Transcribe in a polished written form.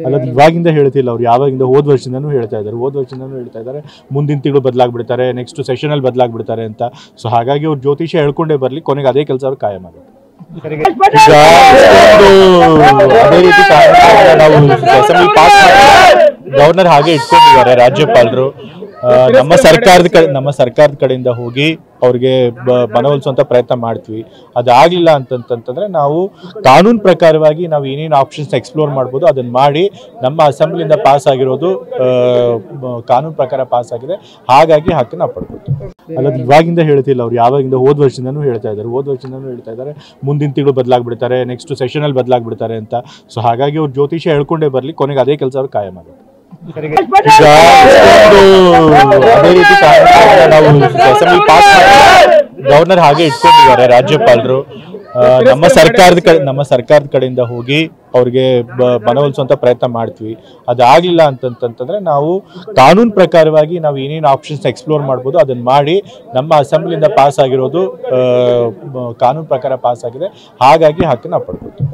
ಅಲ್ಲ ಇವಾಗಿಂದ ಹೇಳ್ತಿಲ್ಲ, ಅವ್ರು ಯಾವಾಗಿಂದ ಹೋದ ವರ್ಷದಿಂದನೂ ಹೇಳ್ತಾ ಇದ್ದಾರೆ ಮುಂದಿನ ತಿಂಗಳು ಬದಲಾಗ್ಬಿಡ್ತಾರೆ, ನೆಕ್ಸ್ಟ್ ಸೆಷನಲ್ಲಿ ಬದಲಾಗ್ಬಿಡ್ತಾರೆ ಅಂತ. ಸೊ ಹಾಗಾಗಿ ಅವ್ರು ಜ್ಯೋತಿಷ ಹೇಳ್ಕೊಂಡೇ ಬರಲಿ, ಕೊನೆಗೆ ಅದೇ ಕೆಲಸ ಅವ್ರು ಕಾಯಂ ಆಗುತ್ತೆ. ಅದೇ ರೀತಿ ನಾವು ಅಸೆಂಬ್ಲಿ ಪಾಸ್ ಗವರ್ನರ್ ಹಾಗೆ ಇಟ್ಕೊಂಡಿದ್ದಾರೆ ರಾಜ್ಯಪಾಲರು. ನಮ್ಮ ಸರ್ಕಾರದ ಕಡೆಯಿಂದ ಹೋಗಿ ಅವ್ರಿಗೆ ಮನವೊಲಿಸುವಂತ ಪ್ರಯತ್ನ ಮಾಡ್ತೀವಿ. ಅದಾಗಲಿಲ್ಲ ಅಂತಂತಂದ್ರೆ ನಾವು ಕಾನೂನು ಪ್ರಕಾರವಾಗಿ ನಾವು ಏನೇನು ಆಪ್ಷನ್ಸ್ ಎಕ್ಸ್ಪ್ಲೋರ್ ಮಾಡ್ಬೋದು ಅದನ್ನ ಮಾಡಿ, ನಮ್ಮ ಅಸೆಂಬ್ಲಿಯಿಂದ ಪಾಸ್ ಆಗಿರೋದು ಕಾನೂನು ಪ್ರಕಾರ ಪಾಸ್ ಆಗಿದೆ, ಹಾಗಾಗಿ ಹಕ್ಕನ್ನು ನಾವು ಪಡ್ಕೊಳ್ತೀವಿ. ಅಲ್ಲ ಇವಾಗಿಂದ ಹೇಳ್ತಿಲ್ಲ, ಅವ್ರು ಯಾವಾಗಿಂದ ಹೋದ ವರ್ಷದಿಂದನೂ ಹೇಳ್ತಾ ಇದ್ದಾರೆ ಮುಂದಿನ ತಿಂಗಳು ಬದಲಾಗ್ಬಿಡ್ತಾರೆ, ನೆಕ್ಸ್ಟ್ ಸೆಷನಲ್ಲಿ ಬದಲಾಗ್ಬಿಡ್ತಾರೆ ಅಂತ. ಸೊ ಹಾಗಾಗಿ ಅವ್ರು ಜ್ಯೋತಿಷ ಹೇಳ್ಕೊಂಡೇ ಬರಲಿ, ಕೊನೆಗೆ ಅದೇ ಕೆಲಸ ಅವ್ರು ಕಾಯಂ ಆಗುತ್ತೆ. ಅದೇ ರೀತಿ ನಾವು ಅಸೆಂಬ್ಲಿ ಪಾಸ್ ಗವರ್ನರ್ ಹಾಗೆ ಇಟ್ಕೊಂಡಿದ್ದಾರೆ ರಾಜ್ಯಪಾಲರು. ನಮ್ಮ ಸರ್ಕಾರದ ಕಡೆಯಿಂದ ಹೋಗಿ ಅವ್ರಿಗೆ ಮನವೊಲಿಸುವಂತ ಪ್ರಯತ್ನ ಮಾಡ್ತೀವಿ. ಅದಾಗಲಿಲ್ಲ ಅಂತಂತಂದ್ರೆ ನಾವು ಕಾನೂನು ಪ್ರಕಾರವಾಗಿ ನಾವು ಏನೇನು ಆಪ್ಷನ್ಸ್ ಎಕ್ಸ್ಪ್ಲೋರ್ ಮಾಡ್ಬೋದು ಅದನ್ನ ಮಾಡಿ, ನಮ್ಮ ಅಸೆಂಬ್ಲಿಯಿಂದ ಪಾಸ್ ಆಗಿರೋದು ಕಾನೂನು ಪ್ರಕಾರ ಪಾಸ್ ಆಗಿದೆ, ಹಾಗಾಗಿ ಹಕ್ಕನ್ನು ನಾವು ಪಡ್ಕೊಳ್ತೀವಿ.